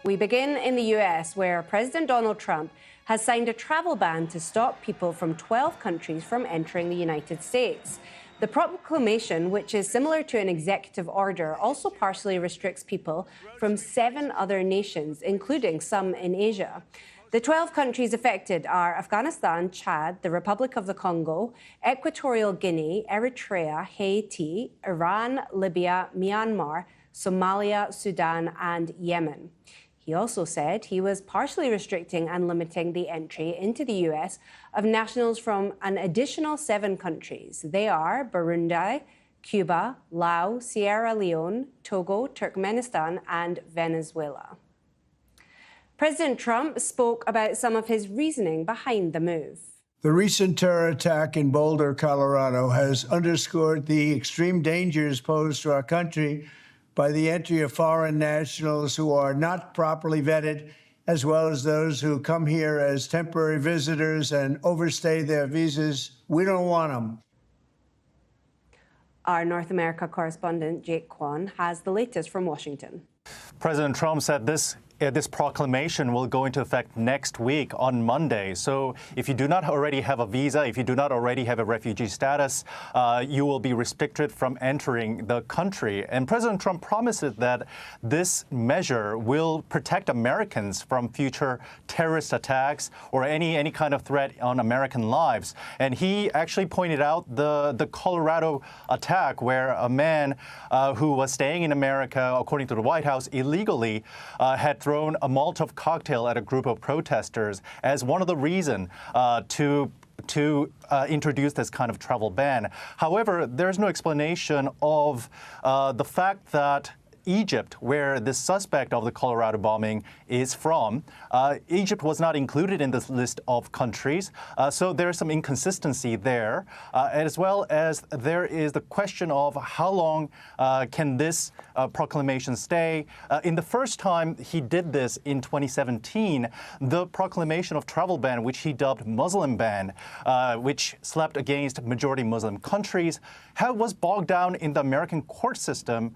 We begin in the US, where President Donald Trump has signed a travel ban to stop people from 12 countries from entering the United States. The proclamation, which is similar to an executive order, also partially restricts people from 7 other nations, including some in Asia. The 12 countries affected are Afghanistan, Chad, the Republic of the Congo, Equatorial Guinea, Eritrea, Haiti, Iran, Libya, Myanmar, Somalia, Sudan, and Yemen. He also said he was partially restricting and limiting the entry into the US of nationals from an additional 7 countries. They are Burundi, Cuba, Laos, Sierra Leone, Togo, Turkmenistan, and Venezuela. President Trump spoke about some of his reasoning behind the move. The recent terror attack in Boulder, Colorado, has underscored the extreme dangers posed to our country by the entry of foreign nationals who are not properly vetted, as well as those who come here as temporary visitors and overstay their visas. We don't want them. Our North America correspondent, Jake Kwan, has the latest from Washington. President Trump said this proclamation will go into effect next week on Monday. So if you do not already have a visa, if you do not already have a refugee status, you will be restricted from entering the country. And President Trump promises that this measure will protect Americans from future terrorist attacks or any kind of threat on American lives. And he actually pointed out the Colorado attack, where a man who was staying in America, according to the White House, illegally had thrown a Molotov cocktail at a group of protesters as one of the reasons to introduce this kind of travel ban. However, there's no explanation of the fact that Egypt, where the suspect of the Colorado bombing is from, Egypt was not included in this list of countries. So there's some inconsistency there, as well as there is the question of how long can this proclamation stay. In the first time he did this in 2017, the proclamation of travel ban, which he dubbed Muslim ban, which slapped against majority Muslim countries, was bogged down in the American court system,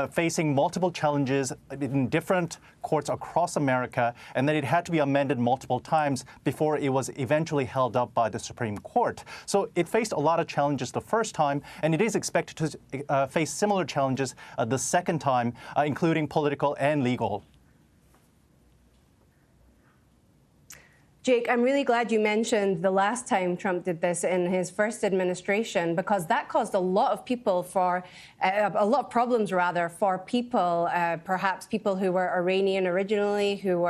facing multiple challenges in different courts across America, and that it had to be amended multiple times before it was eventually held up by the Supreme Court. So it faced a lot of challenges the first time, and it is expected to face similar challenges the second time, including political and legal. Jake, I'm really glad you mentioned the last time Trump did this in his first administration, because that caused a lot of people a lot of problems rather for people, perhaps people who were Iranian originally, who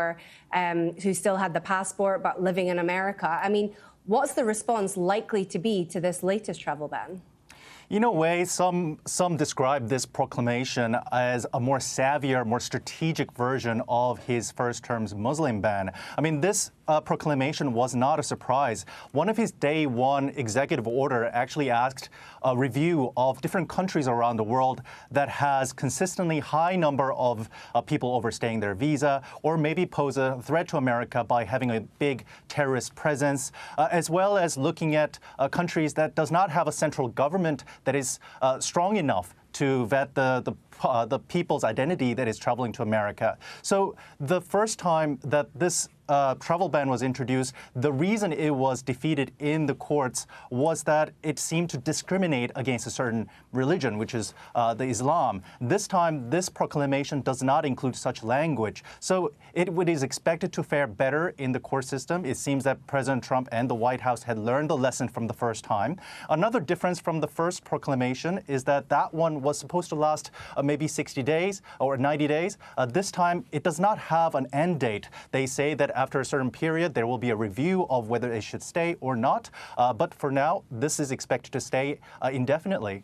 still had the passport but living in America. I mean, what's the response likely to be to this latest travel ban? In a way, some describe this proclamation as a more savvier, more strategic version of his first term's Muslim ban. I mean, this proclamation was not a surprise. One of his day one executive order actually asked a review of different countries around the world that has consistently high number of people overstaying their visa, or maybe pose a threat to America by having a big terrorist presence, as well as looking at countries that does not have a central government that is strong enough to vet the people's identity that is traveling to America. So the first time that this travel ban was introduced, the reason it was defeated in the courts was that it seemed to discriminate against a certain religion, which is the Islam. This time, this proclamation does not include such language. So it is expected to fare better in the court system. It seems that President Trump and the White House had learned the lesson from the first time. Another difference from the first proclamation is that that one was supposed to last maybe 60 days or 90 days. This time, it does not have an end date. They say that after a certain period, there will be a review of whether it should stay or not. But for now, this is expected to stay indefinitely.